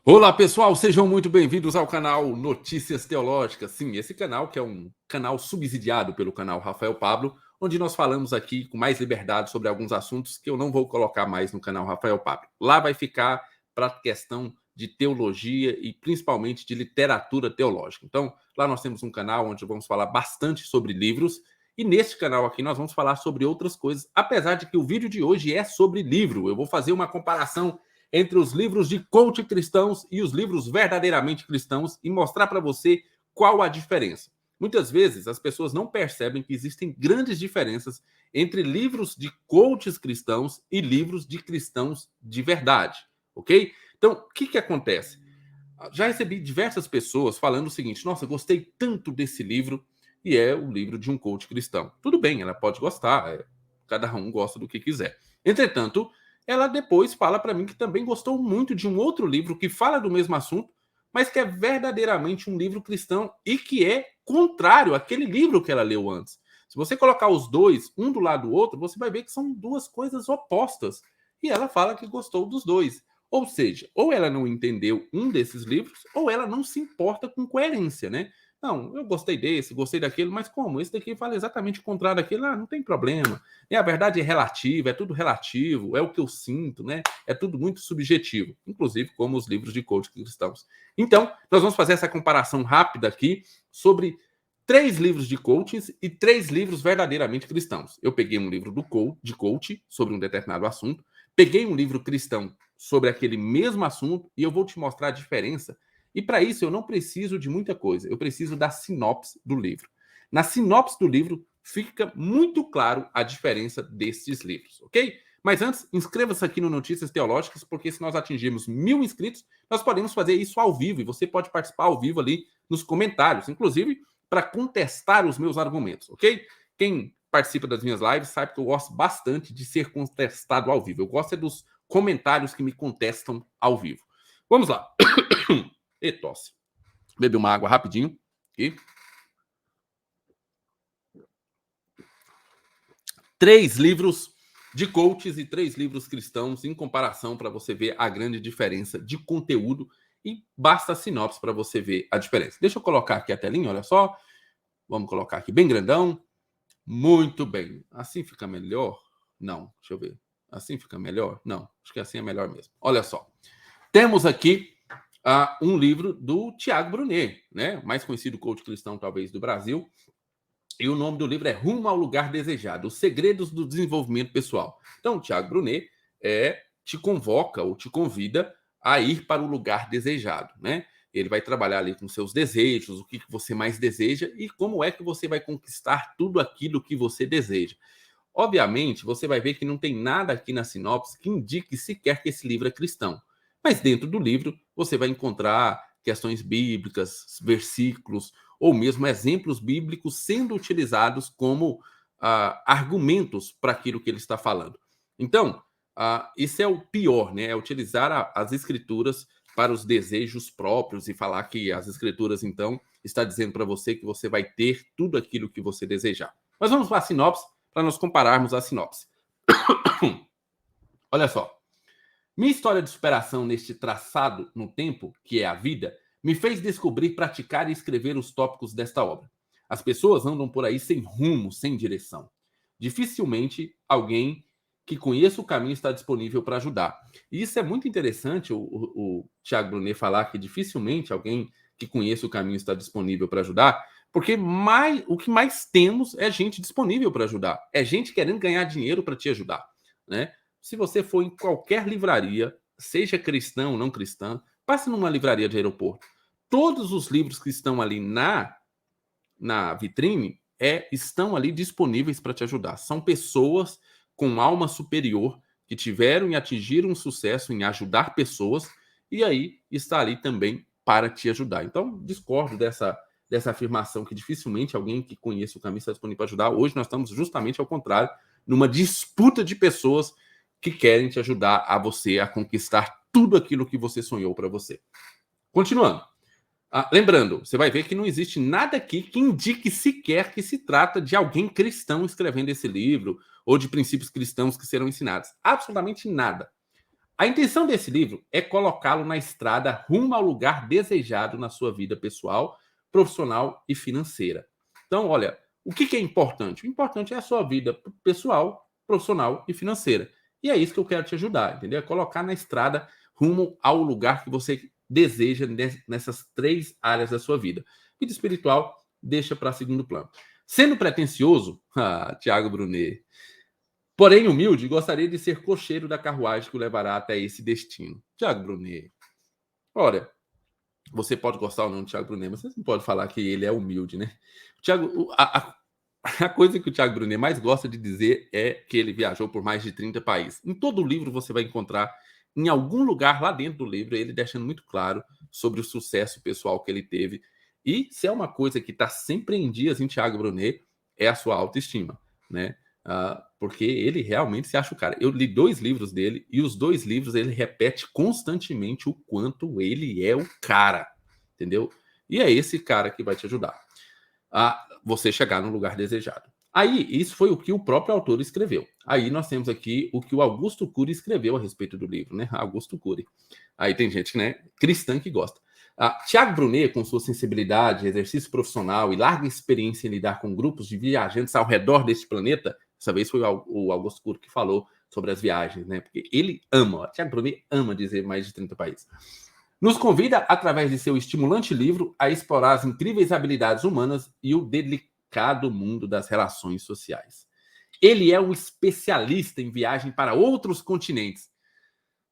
Olá pessoal, sejam muito bem-vindos ao canal Notícias Teológicas. Sim, esse canal que é um canal subsidiado pelo canal Rafael Pablo, onde nós falamos aqui com mais liberdade sobre alguns assuntos que eu não vou colocar mais no canal Rafael Pablo. Lá vai ficar para a questão de teologia e principalmente de literatura teológica. Então, lá nós temos um canal onde vamos falar bastante sobre livros e neste canal aqui nós vamos falar sobre outras coisas, apesar de que o vídeo de hoje é sobre livro. Eu vou fazer uma comparação entre os livros de coach cristãos e os livros verdadeiramente cristãos e mostrar para você qual a diferença. Muitas vezes as pessoas não percebem que existem grandes diferenças entre livros de coaches cristãos e livros de cristãos de verdade, ok? Então, o que acontece? Já recebi diversas pessoas falando o seguinte: nossa, gostei tanto desse livro e é o livro de um coach cristão. Tudo bem, ela pode gostar, cada um gosta do que quiser. Entretanto, ela depois fala para mim que também gostou muito de um outro livro que fala do mesmo assunto, mas que é verdadeiramente um livro cristão e que é contrário àquele livro que ela leu antes. Se você colocar os dois, um do lado do outro, você vai ver que são duas coisas opostas. E ela fala que gostou dos dois. Ou seja, ou ela não entendeu um desses livros, ou ela não se importa com coerência, né? Não, eu gostei desse, gostei daquele, mas como? Esse daqui fala exatamente o contrário daquele, não tem problema. A verdade é relativa, é tudo relativo, é o que eu sinto, né? É tudo muito subjetivo, inclusive como os livros de coach cristãos. Então, nós vamos fazer essa comparação rápida aqui sobre 3 livros de coaching e 3 livros verdadeiramente cristãos. Eu peguei um livro de coach sobre um determinado assunto, peguei um livro cristão sobre aquele mesmo assunto e eu vou te mostrar a diferença. E para isso eu não preciso de muita coisa, eu preciso da sinopse do livro. Na sinopse do livro fica muito claro a diferença desses livros, ok? Mas antes, inscreva-se aqui no Notícias Teológicas, porque se nós atingirmos 1000 inscritos, nós podemos fazer isso ao vivo e você pode participar ao vivo ali nos comentários, inclusive para contestar os meus argumentos, ok? Quem participa das minhas lives sabe que eu gosto bastante de ser contestado ao vivo. Eu gosto é dos comentários que me contestam ao vivo. Vamos lá. E tosse. Beber uma água rapidinho. Aqui. 3 livros de coaches e 3 livros cristãos em comparação para você ver a grande diferença de conteúdo e basta a sinopse para você ver a diferença. Deixa eu colocar aqui a telinha, olha só. Vamos colocar aqui bem grandão. Muito bem. Assim fica melhor? Não, deixa eu ver. Assim fica melhor? Não, acho que assim é melhor mesmo. Olha só. Temos aqui um livro do Tiago Brunet, né? Mais conhecido coach cristão talvez do Brasil. E o nome do livro é Rumo ao Lugar Desejado, Os Segredos do Desenvolvimento Pessoal. Então, o Tiago Brunet te convoca ou te convida a ir para o lugar desejado, né? Ele vai trabalhar ali com seus desejos, o que você mais deseja e como é que você vai conquistar tudo aquilo que você deseja. Obviamente, você vai ver que não tem nada aqui na sinopse que indique sequer que esse livro é cristão. Mas dentro do livro, você vai encontrar questões bíblicas, versículos, ou mesmo exemplos bíblicos sendo utilizados como argumentos para aquilo que ele está falando. Então, isso é o pior, né? É utilizar as escrituras para os desejos próprios e falar que as escrituras, então, está dizendo para você que você vai ter tudo aquilo que você desejar. Mas vamos para a sinopse para nós compararmos a sinopse. Olha só. Minha história de superação neste traçado no tempo, que é a vida, me fez descobrir, praticar e escrever os tópicos desta obra. As pessoas andam por aí sem rumo, sem direção. Dificilmente alguém que conheça o caminho está disponível para ajudar. E isso é muito interessante o Tiago Brunet falar que dificilmente alguém que conheça o caminho está disponível para ajudar, porque o que mais temos é gente disponível para ajudar. É gente querendo ganhar dinheiro para te ajudar, né? Se você for em qualquer livraria, seja cristã ou não cristã, passe numa livraria de aeroporto. Todos os livros que estão ali na vitrine estão ali disponíveis para te ajudar. São pessoas com alma superior que tiveram e atingiram sucesso em ajudar pessoas e aí está ali também para te ajudar. Então, discordo dessa afirmação que dificilmente alguém que conheça o caminho está disponível para ajudar. Hoje nós estamos justamente ao contrário, numa disputa de pessoas que querem te ajudar a você a conquistar tudo aquilo que você sonhou para você. Continuando. Lembrando, você vai ver que não existe nada aqui que indique sequer que se trata de alguém cristão escrevendo esse livro ou de princípios cristãos que serão ensinados. Absolutamente nada. A intenção desse livro é colocá-lo na estrada rumo ao lugar desejado na sua vida pessoal, profissional e financeira. Então, olha, o que é importante? O importante é a sua vida pessoal, profissional e financeira. E é isso que eu quero te ajudar, entendeu? É colocar na estrada rumo ao lugar que você deseja nessas 3 áreas da sua vida. Vida espiritual, deixa para segundo plano. Sendo pretensioso, Tiago Brunet, porém humilde, gostaria de ser cocheiro da carruagem que o levará até esse destino. Tiago Brunet, olha, você pode gostar ou não do Tiago Brunet, mas você não pode falar que ele é humilde, né? A coisa que o Tiago Brunet mais gosta de dizer é que ele viajou por mais de 30 países. Em todo o livro você vai encontrar, em algum lugar lá dentro do livro, ele deixando muito claro sobre o sucesso pessoal que ele teve. E se é uma coisa que está sempre em dias em Tiago Brunet, é a sua autoestima, né? Porque ele realmente se acha o cara. Eu li 2 livros dele e os 2 livros ele repete constantemente o quanto ele é o cara, entendeu? E é esse cara que vai te ajudar a você chegar no lugar desejado. Aí, isso foi o que o próprio autor escreveu. Aí nós temos aqui o que o Augusto Cury escreveu a respeito do livro, né? Augusto Cury. Aí tem gente, né, cristã que gosta. Tiago Brunet, com sua sensibilidade, exercício profissional e larga experiência em lidar com grupos de viajantes ao redor deste planeta, dessa vez foi o Augusto Cury que falou sobre as viagens, né? Porque ele ama, Tiago Brunet ama dizer mais de 30 países. Nos convida, através de seu estimulante livro, a explorar as incríveis habilidades humanas e o delicado mundo das relações sociais. Ele é um especialista em viagem para outros continentes.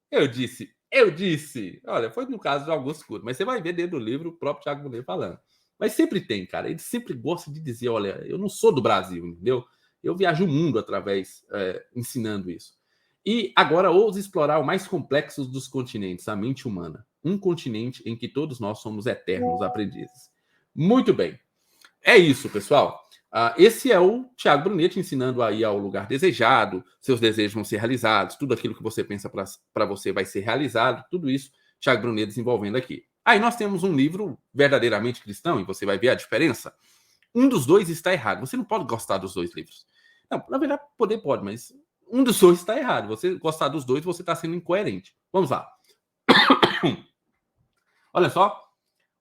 Eu disse. Olha, foi no caso do Augusto Cury, mas você vai ver dentro do livro o próprio Tiago Brunet falando. Mas sempre tem, cara. Ele sempre gosta de dizer, olha, eu não sou do Brasil, entendeu? Eu viajo o mundo através, ensinando isso. E agora ouse explorar o mais complexo dos continentes, a mente humana. Um continente em que todos nós somos eternos aprendizes. Muito bem. É isso, pessoal. Esse é o Tiago Brunet ensinando aí ao lugar desejado, seus desejos vão ser realizados, tudo aquilo que você pensa para você vai ser realizado, tudo isso Tiago Brunet desenvolvendo aqui. Aí nós temos um livro verdadeiramente cristão, e você vai ver a diferença. Um dos 2 está errado. Você não pode gostar dos 2 livros. Não, na verdade, pode, mas um dos 2 está errado. Você gostar dos 2, você está sendo incoerente. Vamos lá. Olha só.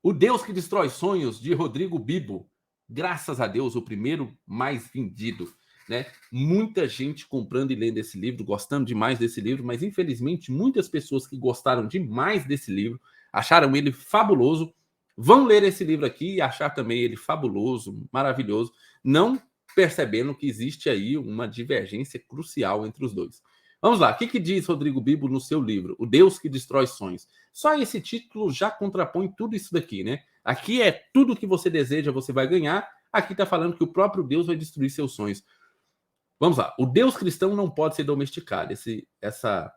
O Deus que Destrói Sonhos, de Rodrigo Bibo. Graças a Deus, o primeiro mais vendido, né? Muita gente comprando e lendo esse livro, gostando demais desse livro, mas infelizmente muitas pessoas que gostaram demais desse livro, acharam ele fabuloso, vão ler esse livro aqui e achar também ele fabuloso, maravilhoso, não percebendo que existe aí uma divergência crucial entre os 2. Vamos lá, o que diz Rodrigo Bibo no seu livro, O Deus que Destrói Sonhos? Só esse título já contrapõe tudo isso daqui, né? Aqui é tudo que você deseja, você vai ganhar. Aqui está falando que o próprio Deus vai destruir seus sonhos. Vamos lá. O Deus cristão não pode ser domesticado. Essa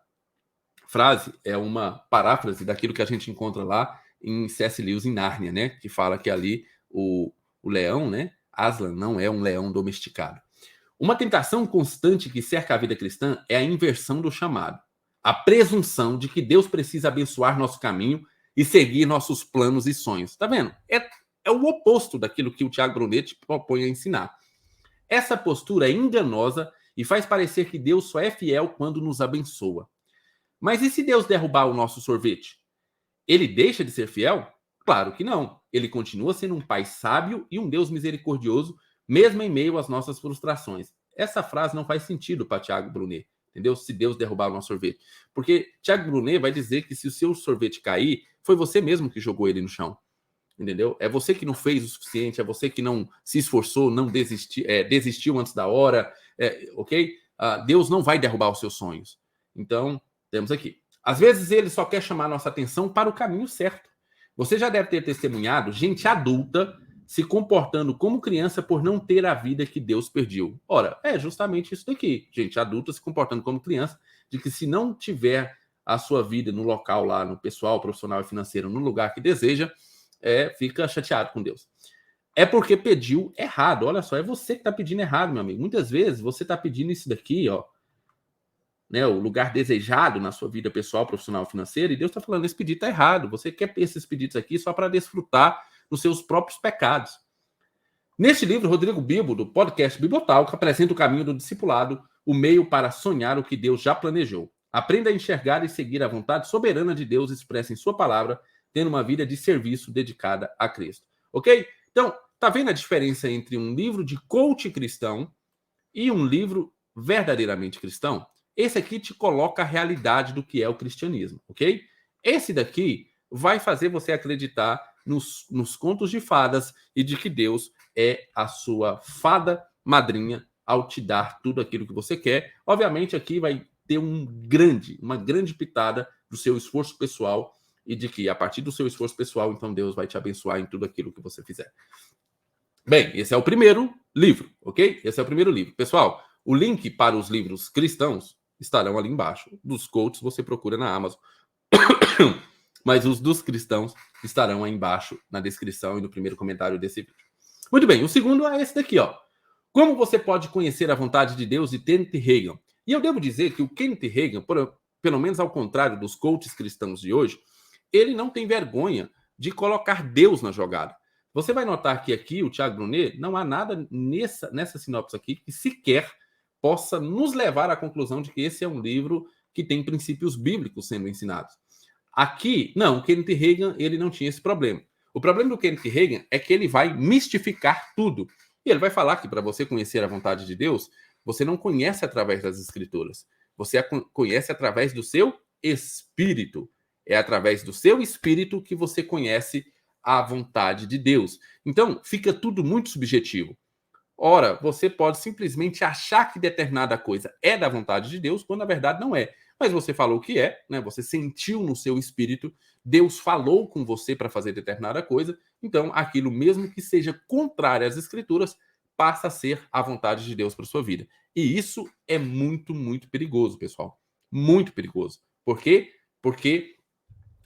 frase é uma paráfrase daquilo que a gente encontra lá em C.S. Lewis, em Nárnia, né? Que fala que ali o leão, né? Aslan não é um leão domesticado. Uma tentação constante que cerca a vida cristã é a inversão do chamado. A presunção de que Deus precisa abençoar nosso caminho e seguir nossos planos e sonhos. Tá vendo? É o oposto daquilo que o Tiago Brunet propõe a ensinar. Essa postura é enganosa e faz parecer que Deus só é fiel quando nos abençoa. Mas e se Deus derrubar o nosso sorvete? Ele deixa de ser fiel? Claro que não. Ele continua sendo um pai sábio e um Deus misericordioso, mesmo em meio às nossas frustrações. Essa frase não faz sentido para Tiago Brunet. Entendeu? Se Deus derrubar o nosso sorvete. Porque Tiago Brunet vai dizer que se o seu sorvete cair, foi você mesmo que jogou ele no chão. Entendeu? É você que não fez o suficiente, é você que não se esforçou, não desistiu antes da hora, ok? Deus não vai derrubar os seus sonhos. Então, temos aqui. Às vezes ele só quer chamar nossa atenção para o caminho certo. Você já deve ter testemunhado gente adulta se comportando como criança por não ter a vida que Deus pediu. Ora, é justamente isso daqui. Gente adulta se comportando como criança, de que se não tiver a sua vida no local lá, no pessoal, profissional e financeiro, no lugar que deseja, fica chateado com Deus. É porque pediu errado. Olha só, é você que está pedindo errado, meu amigo. Muitas vezes você está pedindo isso daqui, ó, né, o lugar desejado na sua vida pessoal, profissional, financeira, e Deus está falando, esse pedido está errado. Você quer esses pedidos aqui só para desfrutar dos seus próprios pecados. Neste livro, Rodrigo Bibo, do podcast Bibotalk, apresenta o caminho do discipulado, o meio para sonhar o que Deus já planejou. Aprenda a enxergar e seguir a vontade soberana de Deus expressa em sua palavra, tendo uma vida de serviço dedicada a Cristo. Ok? Então, tá vendo a diferença entre um livro de coach cristão e um livro verdadeiramente cristão? Esse aqui te coloca a realidade do que é o cristianismo, ok? Esse daqui vai fazer você acreditar nos contos de fadas e de que Deus é a sua fada madrinha ao te dar tudo aquilo que você quer. Obviamente, aqui vai ter uma grande pitada do seu esforço pessoal e de que, a partir do seu esforço pessoal, então Deus vai te abençoar em tudo aquilo que você fizer. Bem, esse é o primeiro livro, ok? Esse é o primeiro livro. Pessoal, o link para os livros cristãos estarão ali embaixo. Dos coaches você procura na Amazon. Mas os dos cristãos estarão aí embaixo na descrição e no primeiro comentário desse vídeo. Muito bem, o segundo é esse daqui, ó. Como você pode conhecer a vontade de Deus de Kenneth Hagin? E eu devo dizer que o Kenneth Hagin, pelo menos ao contrário dos coaches cristãos de hoje, ele não tem vergonha de colocar Deus na jogada. Você vai notar que aqui, o Thiago Brunet, não há nada nessa sinopse aqui que sequer possa nos levar à conclusão de que esse é um livro que tem princípios bíblicos sendo ensinados. Aqui, não, o Kenneth Hagin, ele não tinha esse problema. O problema do Kenneth Hagin é que ele vai mistificar tudo. E ele vai falar que para você conhecer a vontade de Deus, você não conhece através das escrituras. Você a conhece através do seu espírito. É através do seu espírito que você conhece a vontade de Deus. Então, fica tudo muito subjetivo. Ora, você pode simplesmente achar que determinada coisa é da vontade de Deus, quando na verdade não é. Mas você falou que é, né? Você sentiu no seu espírito, Deus falou com você para fazer determinada coisa, então aquilo mesmo que seja contrário às escrituras passa a ser a vontade de Deus para sua vida. E isso é muito, muito perigoso, pessoal. Muito perigoso. Por quê? Porque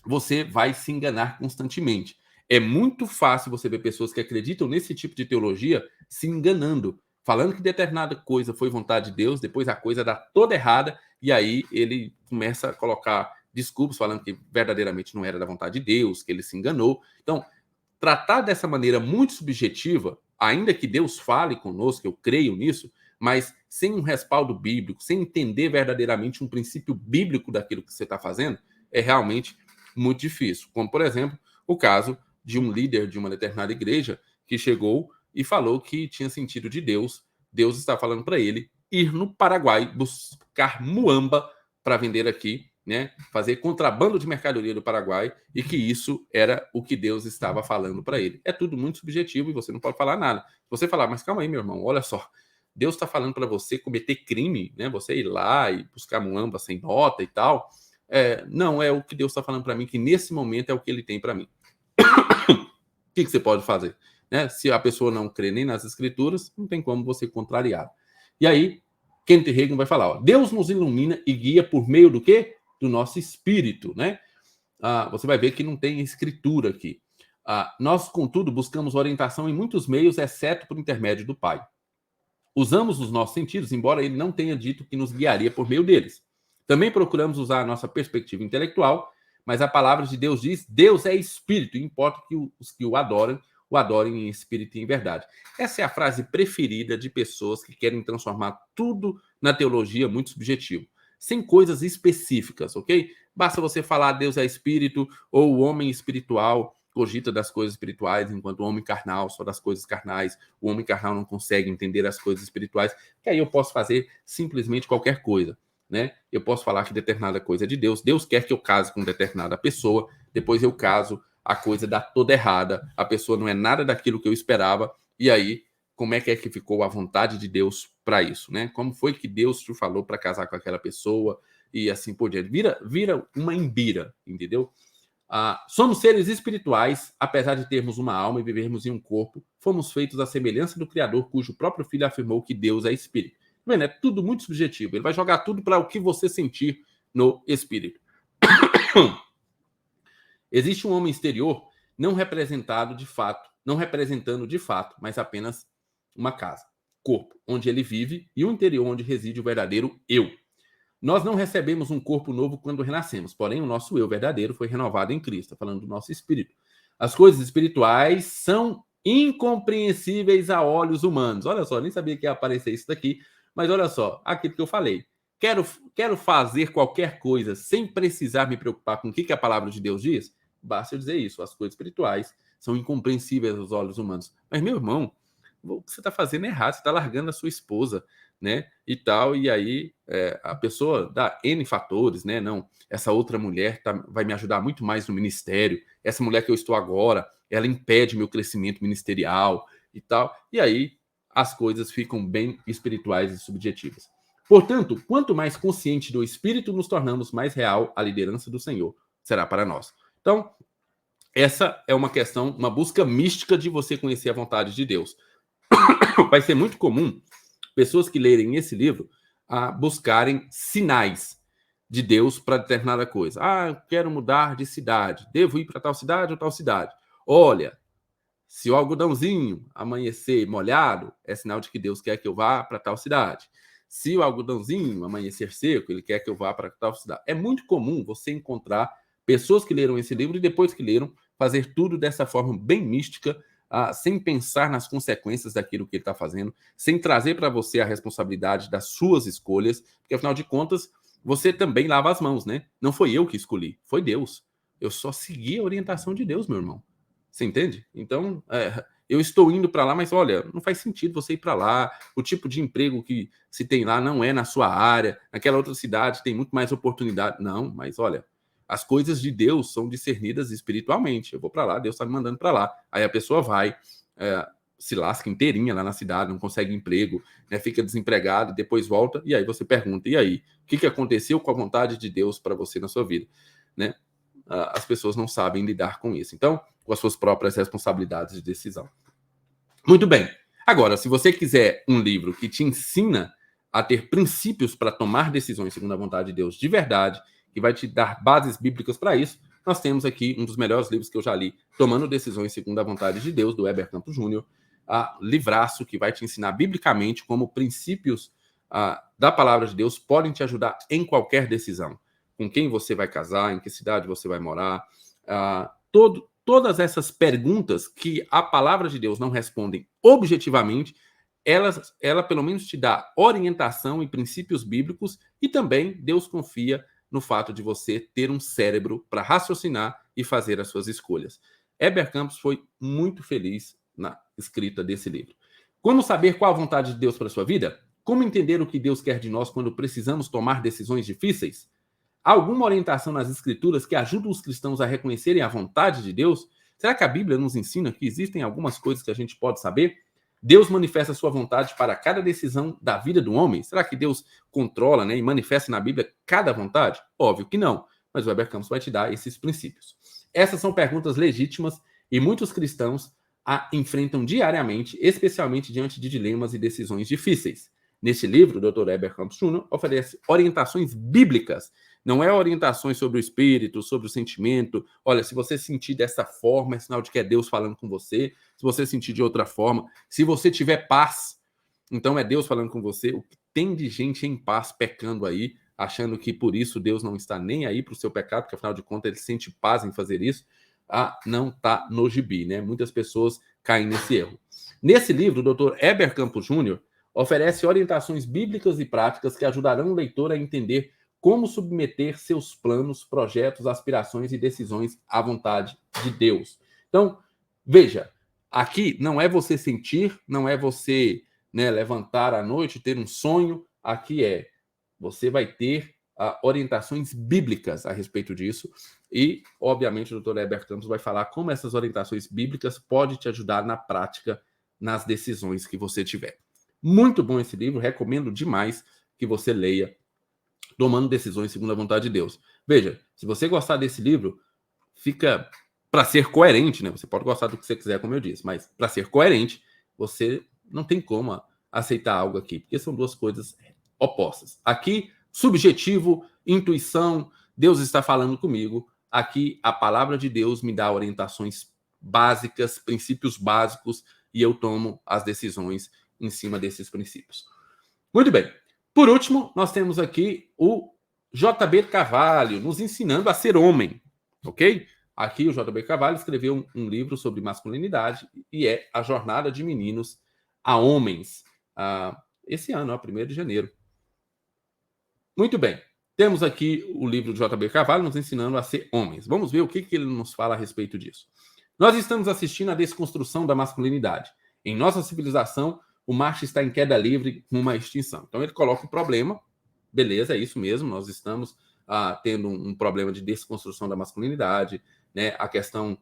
você vai se enganar constantemente. É muito fácil você ver pessoas que acreditam nesse tipo de teologia se enganando, falando que determinada coisa foi vontade de Deus, depois a coisa dá toda errada, e aí ele começa a colocar desculpas falando que verdadeiramente não era da vontade de Deus, que ele se enganou. Então, tratar dessa maneira muito subjetiva, ainda que Deus fale conosco, eu creio nisso, mas sem um respaldo bíblico, sem entender verdadeiramente um princípio bíblico daquilo que você está fazendo, é realmente muito difícil. Como, por exemplo, o caso de um líder de uma determinada igreja que chegou e falou que tinha sentido de Deus. Deus está falando para ele ir no Paraguai buscar muamba para vender aqui, né? Fazer contrabando de mercadoria do Paraguai, e que isso era o que Deus estava falando para ele. É tudo muito subjetivo e você não pode falar nada. Você falar, mas calma aí, meu irmão, olha só. Deus está falando para você cometer crime, né? Você ir lá e buscar muamba sem nota e tal. Não é o que Deus está falando para mim, que nesse momento é o que ele tem para mim. O que você pode fazer? Né? Se a pessoa não crê nem nas escrituras, não tem como você contrariar. E aí, Kenneth Hagin vai falar, ó, Deus nos ilumina e guia por meio do quê? Do nosso espírito, né? Você vai ver que não tem escritura aqui. Nós, contudo, buscamos orientação em muitos meios, exceto por intermédio do Pai. Usamos os nossos sentidos, embora ele não tenha dito que nos guiaria por meio deles. Também procuramos usar a nossa perspectiva intelectual, mas a palavra de Deus diz, Deus é espírito, e importa que os que o adorem em espírito e em verdade. Essa é a frase preferida de pessoas que querem transformar tudo na teologia muito subjetivo, sem coisas específicas, ok? Basta você falar Deus é espírito, ou o homem espiritual cogita das coisas espirituais, enquanto o homem carnal só das coisas carnais. O homem carnal não consegue entender as coisas espirituais, que aí eu posso fazer simplesmente qualquer coisa, né? Eu posso falar que determinada coisa é de Deus. Deus quer que eu case com determinada pessoa, depois eu caso, a coisa dá toda errada, a pessoa não é nada daquilo que eu esperava, e aí, como é que ficou a vontade de Deus para isso, né? Como foi que Deus te falou para casar com aquela pessoa, e assim por diante. Vira uma embira, entendeu? Somos seres espirituais, apesar de termos uma alma e vivermos em um corpo, fomos feitos à semelhança do Criador, cujo próprio Filho afirmou que Deus é espírito. Vendo? É tudo muito subjetivo. Ele vai jogar tudo para o que você sentir no espírito. Existe um homem exterior não representando de fato, mas apenas uma casa, corpo, onde ele vive, e o interior onde reside o verdadeiro eu. Nós não recebemos um corpo novo quando renascemos, porém o nosso eu verdadeiro foi renovado em Cristo, falando do nosso espírito. As coisas espirituais são incompreensíveis a olhos humanos. Olha só, nem sabia que ia aparecer isso daqui, mas olha só, aquilo que eu falei. quero fazer qualquer coisa sem precisar me preocupar com o que a palavra de Deus diz, basta eu dizer isso. As coisas espirituais são incompreensíveis aos olhos humanos. Mas, meu irmão, o que você está fazendo é errado, você está largando a sua esposa, né? E tal, e aí a pessoa dá N fatores, né? Não, essa outra mulher vai me ajudar muito mais no ministério, essa mulher que eu estou agora, ela impede meu crescimento ministerial e tal. E aí as coisas ficam bem espirituais e subjetivas. Portanto, quanto mais consciente do Espírito nos tornamos, mais real a liderança do Senhor será para nós. Então, essa é uma questão, uma busca mística de você conhecer a vontade de Deus. Vai ser muito comum pessoas que lerem esse livro buscarem sinais de Deus para determinada coisa. Eu quero mudar de cidade. Devo ir para tal cidade ou tal cidade? Olha, se o algodãozinho amanhecer molhado, é sinal de que Deus quer que eu vá para tal cidade. Se o algodãozinho amanhecer seco, ele quer que eu vá para tal cidade. É muito comum você encontrar pessoas que leram esse livro e depois que leram, fazer tudo dessa forma bem mística, sem pensar nas consequências daquilo que ele está fazendo, sem trazer para você a responsabilidade das suas escolhas, porque afinal de contas, você também lava as mãos, né? Não foi eu que escolhi, foi Deus. Eu só segui a orientação de Deus, meu irmão. Você entende? Então, eu estou indo para lá, mas olha, não faz sentido você ir para lá. O tipo de emprego que se tem lá não é na sua área. Naquela outra cidade tem muito mais oportunidade. Não, mas olha, as coisas de Deus são discernidas espiritualmente. Eu vou para lá, Deus está me mandando para lá. Aí a pessoa vai, se lasca inteirinha lá na cidade, não consegue emprego, né, fica desempregado, depois volta, e aí você pergunta, e aí? O que aconteceu com a vontade de Deus para você na sua vida? Né? As pessoas não sabem lidar com isso. Então, com as suas próprias responsabilidades de decisão. Muito bem. Agora, se você quiser um livro que te ensina a ter princípios para tomar decisões segundo a vontade de Deus de verdade, que vai te dar bases bíblicas para isso, nós temos aqui um dos melhores livros que eu já li, Tomando Decisões segundo a Vontade de Deus, do Heber Campos Júnior, livraço que vai te ensinar biblicamente como princípios da palavra de Deus podem te ajudar em qualquer decisão. Com quem você vai casar, em que cidade você vai morar, todas essas perguntas que a palavra de Deus não respondem objetivamente, ela pelo menos te dá orientação e princípios bíblicos, e também Deus confia no fato de você ter um cérebro para raciocinar e fazer as suas escolhas. Heber Campos foi muito feliz na escrita desse livro. Como saber qual a vontade de Deus para a sua vida? Como entender o que Deus quer de nós quando precisamos tomar decisões difíceis? Há alguma orientação nas Escrituras que ajuda os cristãos a reconhecerem a vontade de Deus? Será que a Bíblia nos ensina que existem algumas coisas que a gente pode saber? Deus manifesta a sua vontade para cada decisão da vida do homem? Será que Deus controla, né, e manifesta na Bíblia cada vontade? Óbvio que não, mas o Heber Campos vai te dar esses princípios. Essas são perguntas legítimas e muitos cristãos a enfrentam diariamente, especialmente diante de dilemas e decisões difíceis. Neste livro, o Dr. Heber Campos Júnior oferece orientações bíblicas. Não é orientações sobre o espírito, sobre o sentimento. Olha, se você sentir dessa forma, é sinal de que é Deus falando com você. Se você sentir de outra forma, se você tiver paz, então é Deus falando com você. O que tem de gente em paz pecando aí, achando que por isso Deus não está nem aí para o seu pecado, porque afinal de contas ele sente paz em fazer isso, não está no gibi, né? Muitas pessoas caem nesse erro. Nesse livro, o Dr. Heber Campos Júnior oferece orientações bíblicas e práticas que ajudarão o leitor a entender como submeter seus planos, projetos, aspirações e decisões à vontade de Deus. Então, veja, aqui não é você sentir, não é você, né, levantar à noite, ter um sonho. Aqui você vai ter orientações bíblicas a respeito disso. E, obviamente, o Dr. Heber Campos vai falar como essas orientações bíblicas podem te ajudar na prática, nas decisões que você tiver. Muito bom esse livro, recomendo demais que você leia, Tomando Decisões segundo a Vontade de Deus. Veja, se você gostar desse livro, fica para ser coerente, né? Você pode gostar do que você quiser, como eu disse, mas para ser coerente, você não tem como aceitar algo aqui, porque são duas coisas opostas. Aqui, subjetivo, intuição, Deus está falando comigo. Aqui, a palavra de Deus me dá orientações básicas, princípios básicos, e eu tomo as decisões em cima desses princípios. Muito bem. Por último, nós temos aqui o J.B. Carvalho nos ensinando a ser homem, ok? Aqui o J.B. Carvalho escreveu um livro sobre masculinidade e é A Jornada de Meninos a Homens. Esse ano, 1º de janeiro. Muito bem. Temos aqui o livro de J.B. Carvalho nos ensinando a ser homens. Vamos ver o que ele nos fala a respeito disso. Nós estamos assistindo à desconstrução da masculinidade. Em nossa civilização, o macho está em queda livre com uma extinção. Então ele coloca o problema, beleza, é isso mesmo, nós estamos tendo um problema de desconstrução da masculinidade, né? A questão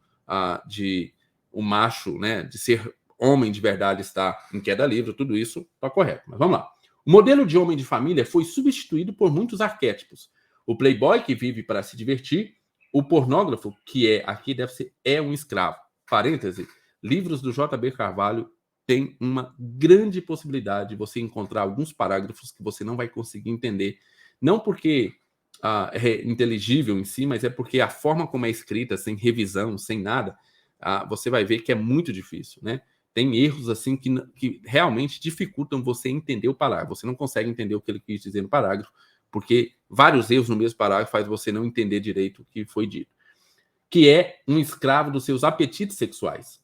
de o macho, né, de ser homem de verdade está em queda livre, tudo isso está correto. Mas vamos lá. O modelo de homem de família foi substituído por muitos arquétipos. O playboy que vive para se divertir, o pornógrafo, que aqui deve ser, um escravo. Parêntese, livros do J.B. Carvalho têm uma grande possibilidade de você encontrar alguns parágrafos que você não vai conseguir entender. Não porque é inteligível em si, mas é porque a forma como é escrita, sem revisão, sem nada, você vai ver que é muito difícil, né? Tem erros assim que realmente dificultam você entender o parágrafo. Você não consegue entender o que ele quis dizer no parágrafo, porque vários erros no mesmo parágrafo faz você não entender direito o que foi dito. Que é um escravo dos seus apetites sexuais.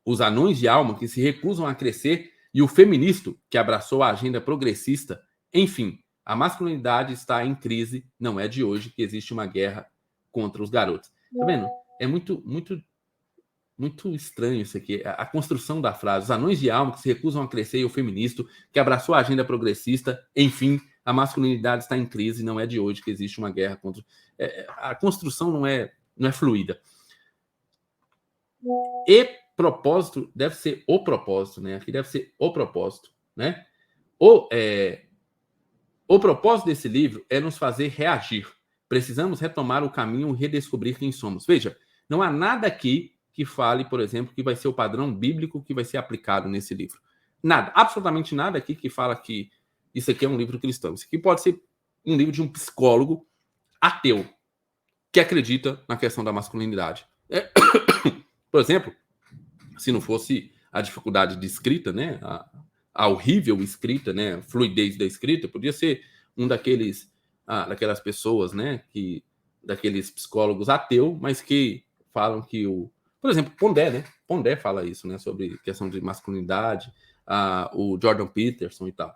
Os anões de alma que se recusam a crescer e o feminista que abraçou a agenda progressista. Enfim, a masculinidade está em crise. Não é de hoje que existe uma guerra contra os garotos. Tá vendo? É muito estranho isso aqui. A construção da frase. Os anões de alma que se recusam a crescer e o feminista que abraçou a agenda progressista. Enfim, a masculinidade está em crise. Não é de hoje que existe uma guerra contra... a construção não é fluida. E propósito deve ser o propósito, né? Aqui deve ser o propósito, né? O propósito desse livro é nos fazer reagir. Precisamos retomar o caminho e redescobrir quem somos. Veja, não há nada aqui que fale, por exemplo, que vai ser o padrão bíblico que vai ser aplicado nesse livro. Nada, absolutamente nada aqui que fala que isso aqui é um livro cristão. Isso aqui pode ser um livro de um psicólogo ateu que acredita na questão da masculinidade. Por exemplo, se não fosse a dificuldade de escrita, né, a horrível escrita, né, fluidez da escrita, podia ser um daquelas pessoas, né, daqueles psicólogos ateu, mas que falam que por exemplo, Pondé, né? Pondé fala isso, né, sobre questão de masculinidade, o Jordan Peterson e tal.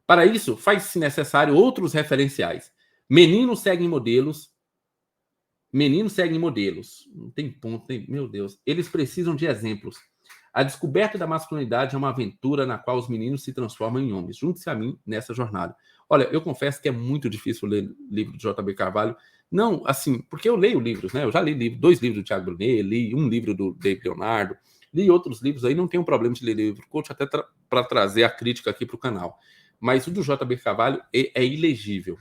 Para isso, faz-se necessário outros referenciais. Meninos seguem modelos. Não tem ponto, meu Deus. Eles precisam de exemplos. A descoberta da masculinidade é uma aventura na qual os meninos se transformam em homens. Junte-se a mim nessa jornada. Olha, eu confesso que é muito difícil ler livro de J.B. Carvalho. Não, assim, porque eu leio livros, né? Eu já li 2 livros do Thiago Brunet, li um livro do David Leonardo, li outros livros aí, não tenho problema de ler livro coach, até para trazer a crítica aqui para o canal. Mas o do J.B. Carvalho é ilegível.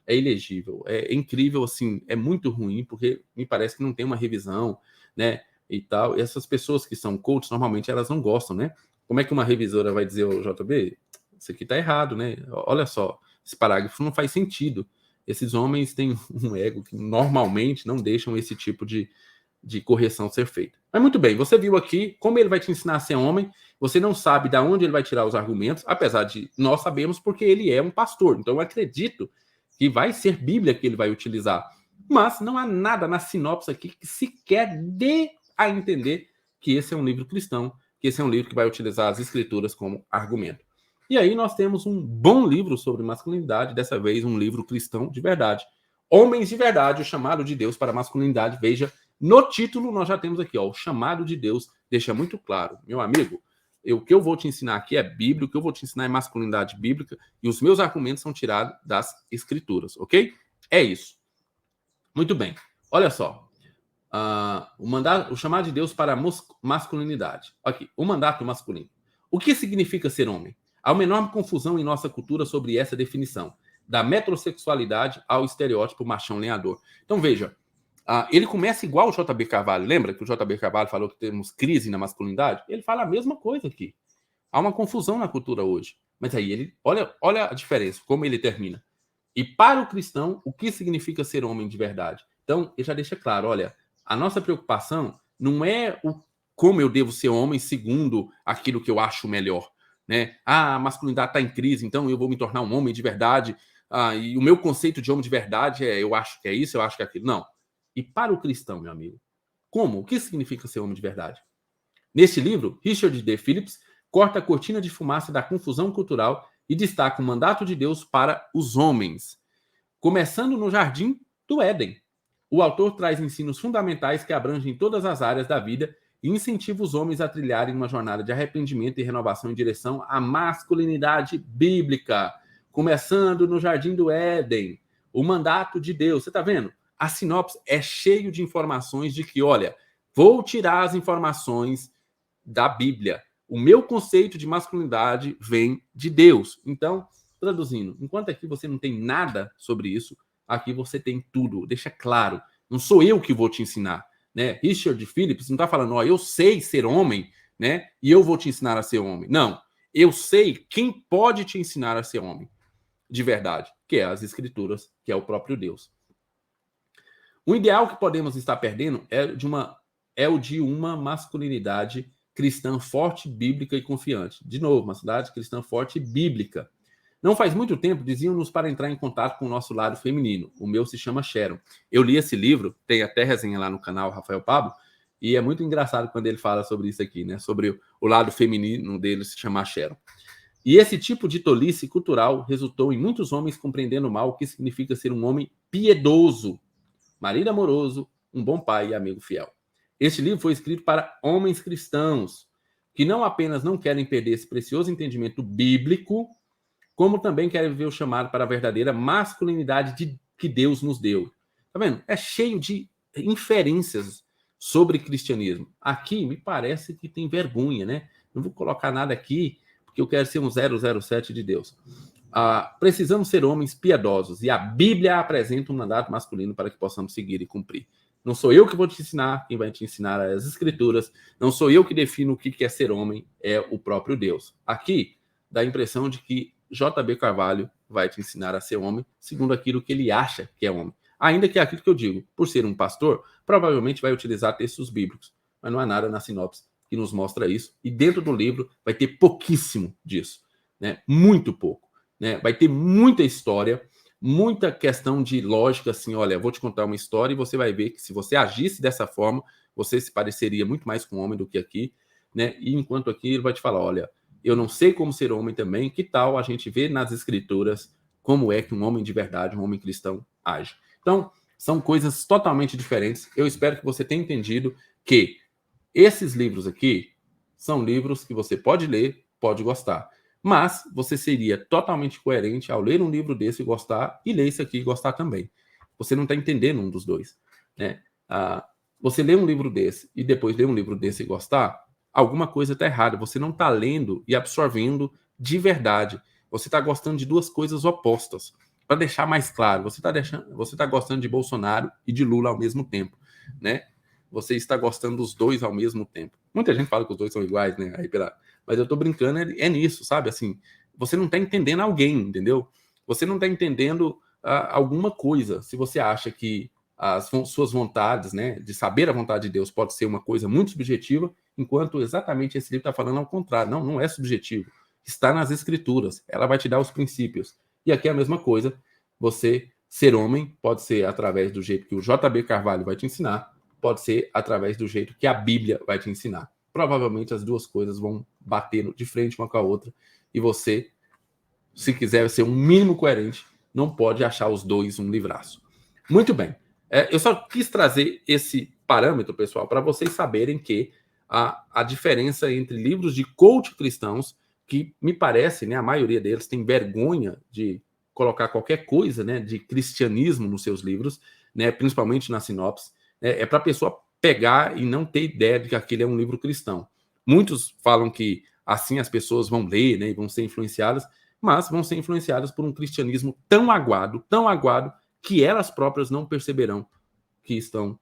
É ilegível, é incrível, assim, é muito ruim, porque me parece que não tem uma revisão, né, e tal, e essas pessoas que são coaches, normalmente elas não gostam, né, como é que uma revisora vai dizer ao JB, isso aqui tá errado, né, olha só, esse parágrafo não faz sentido, esses homens têm um ego que normalmente não deixam esse tipo de correção ser feita. Mas muito bem, você viu aqui como ele vai te ensinar a ser homem, você não sabe de onde ele vai tirar os argumentos, apesar de nós sabemos porque ele é um pastor, então eu acredito que vai ser Bíblia que ele vai utilizar. Mas não há nada na sinopse aqui que sequer dê a entender que esse é um livro cristão, que esse é um livro que vai utilizar as escrituras como argumento. E aí nós temos um bom livro sobre masculinidade, dessa vez um livro cristão de verdade. Homens de verdade, o chamado de Deus para a masculinidade. Veja, no título nós já temos aqui, ó, o chamado de Deus deixa muito claro. Meu amigo, o que eu vou te ensinar aqui é Bíblia, o que eu vou te ensinar é masculinidade bíblica, e os meus argumentos são tirados das escrituras, ok? É isso. Muito bem. Olha só. O chamado de Deus para a masculinidade. Aqui, o mandato masculino. O que significa ser homem? Há uma enorme confusão em nossa cultura sobre essa definição, da metrosexualidade ao estereótipo machão lenhador. Então, veja, ele começa igual o J.B. Carvalho. Lembra que o J.B. Carvalho falou que temos crise na masculinidade? Ele fala a mesma coisa aqui. Há uma confusão na cultura hoje. Mas aí ele, olha a diferença, como ele termina. E para o cristão, o que significa ser homem de verdade? Então, ele já deixa claro, olha, a nossa preocupação não é como eu devo ser homem segundo aquilo que eu acho melhor. Né? A masculinidade está em crise, então eu vou me tornar um homem de verdade. E o meu conceito de homem de verdade eu acho que é isso, eu acho que é aquilo. Não. E para o cristão, meu amigo, como? O que significa ser homem de verdade? Neste livro, Richard D. Phillips corta a cortina de fumaça da confusão cultural e destaca o mandato de Deus para os homens. Começando no Jardim do Éden. O autor traz ensinos fundamentais que abrangem todas as áreas da vida e incentiva os homens a trilharem uma jornada de arrependimento e renovação em direção à masculinidade bíblica. Começando no Jardim do Éden, o mandato de Deus. Você está vendo? A sinopse é cheio de informações de que, olha, vou tirar as informações da Bíblia. O meu conceito de masculinidade vem de Deus. Então, traduzindo, enquanto aqui você não tem nada sobre isso, aqui você tem tudo. Deixa claro, não sou eu que vou te ensinar, né? Richard Phillips não está falando, ó, eu sei ser homem, né? E eu vou te ensinar a ser homem. Não, eu sei quem pode te ensinar a ser homem, de verdade, que é as Escrituras, que é o próprio Deus. O ideal que podemos estar perdendo é o de uma masculinidade cristã forte, bíblica e confiante. De novo, uma cidade cristã forte e bíblica. Não faz muito tempo, diziam-nos para entrar em contato com o nosso lado feminino. O meu se chama Sharon. Eu li esse livro, tem até resenha lá no canal Rafael Pablo, e é muito engraçado quando ele fala sobre isso aqui, né? Sobre o lado feminino dele se chamar Sharon. E esse tipo de tolice cultural resultou em muitos homens compreendendo mal o que significa ser um homem piedoso, marido amoroso, um bom pai e amigo fiel. Este livro foi escrito para homens cristãos, que não apenas não querem perder esse precioso entendimento bíblico, como também querem viver o chamado para a verdadeira masculinidade que Deus nos deu. Tá vendo? É cheio de inferências sobre cristianismo. Aqui me parece que tem vergonha, né? Não vou colocar nada aqui, porque eu quero ser um 007 de Deus. Precisamos ser homens piedosos, e a Bíblia apresenta um mandato masculino para que possamos seguir e cumprir. Não sou eu que vou te ensinar, quem vai te ensinar é as Escrituras. Não sou eu que defino o que é ser homem, é o próprio Deus. Aqui dá a impressão de que J.B. Carvalho vai te ensinar a ser homem segundo aquilo que ele acha que é homem. Ainda que é aquilo que eu digo, por ser um pastor, provavelmente vai utilizar textos bíblicos, mas não há nada na sinopse que nos mostra isso. E dentro do livro vai ter pouquíssimo disso, né? Muito pouco, né? Vai ter muita história, muita questão de lógica, assim, olha, vou te contar uma história e você vai ver que se você agisse dessa forma, você se pareceria muito mais com um homem do que aqui, né? E enquanto aqui ele vai te falar, olha, eu não sei como ser homem também, que tal a gente ver nas Escrituras como é que um homem de verdade, um homem cristão, age. Então, são coisas totalmente diferentes. Eu espero que você tenha entendido que esses livros aqui são livros que você pode ler, pode gostar, mas você seria totalmente coerente ao ler um livro desse e gostar, e ler esse aqui e gostar também. Você não está entendendo um dos dois, né? Você lê um livro desse e depois lê um livro desse e gostar, alguma coisa está errada. Você não está lendo e absorvendo de verdade. Você está gostando de duas coisas opostas. Para deixar mais claro, você está gostando de Bolsonaro e de Lula ao mesmo tempo, né? Você está gostando dos dois ao mesmo tempo. Muita gente fala que os dois são iguais, né? Mas eu estou brincando, é nisso, sabe? Assim, você não está entendendo alguém, entendeu? Você não está entendendo alguma coisa. Se você acha que as suas vontades, né, de saber a vontade de Deus pode ser uma coisa muito subjetiva, enquanto exatamente esse livro está falando ao contrário. Não, não é subjetivo. Está nas Escrituras. Ela vai te dar os princípios. E aqui é a mesma coisa. Você ser homem pode ser através do jeito que o J.B. Carvalho vai te ensinar, pode ser através do jeito que a Bíblia vai te ensinar. Provavelmente as duas coisas vão bater de frente uma com a outra, e você, se quiser ser um mínimo coerente, não pode achar os dois um livraço. Muito bem. Eu só quis trazer esse parâmetro, pessoal, para vocês saberem que a diferença entre livros de coach cristãos, que me parece, né, a maioria deles tem vergonha de colocar qualquer coisa, né, de cristianismo nos seus livros, né, principalmente na sinopse, é para a pessoa pegar e não ter ideia de que aquele é um livro cristão. Muitos falam que assim as pessoas vão ler, né, e vão ser influenciadas, mas vão ser influenciadas por um cristianismo tão aguado, que elas próprias não perceberão que estão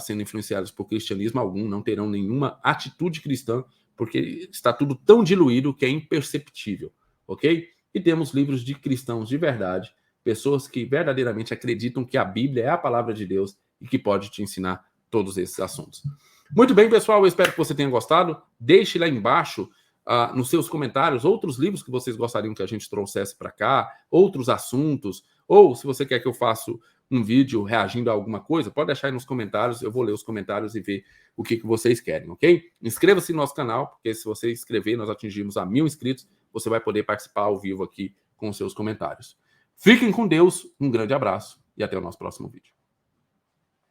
sendo influenciadas por cristianismo algum, não terão nenhuma atitude cristã, porque está tudo tão diluído que é imperceptível, ok? E temos livros de cristãos de verdade, pessoas que verdadeiramente acreditam que a Bíblia é a palavra de Deus e que pode te ensinar todos esses assuntos. Muito bem, pessoal, eu espero que você tenha gostado. Deixe lá embaixo, nos seus comentários, outros livros que vocês gostariam que a gente trouxesse para cá, outros assuntos, ou se você quer que eu faça um vídeo reagindo a alguma coisa, pode deixar aí nos comentários, eu vou ler os comentários e ver o que vocês querem, ok? Inscreva-se no nosso canal, porque se você inscrever, nós atingimos a 1000 inscritos, você vai poder participar ao vivo aqui com os seus comentários. Fiquem com Deus, um grande abraço e até o nosso próximo vídeo.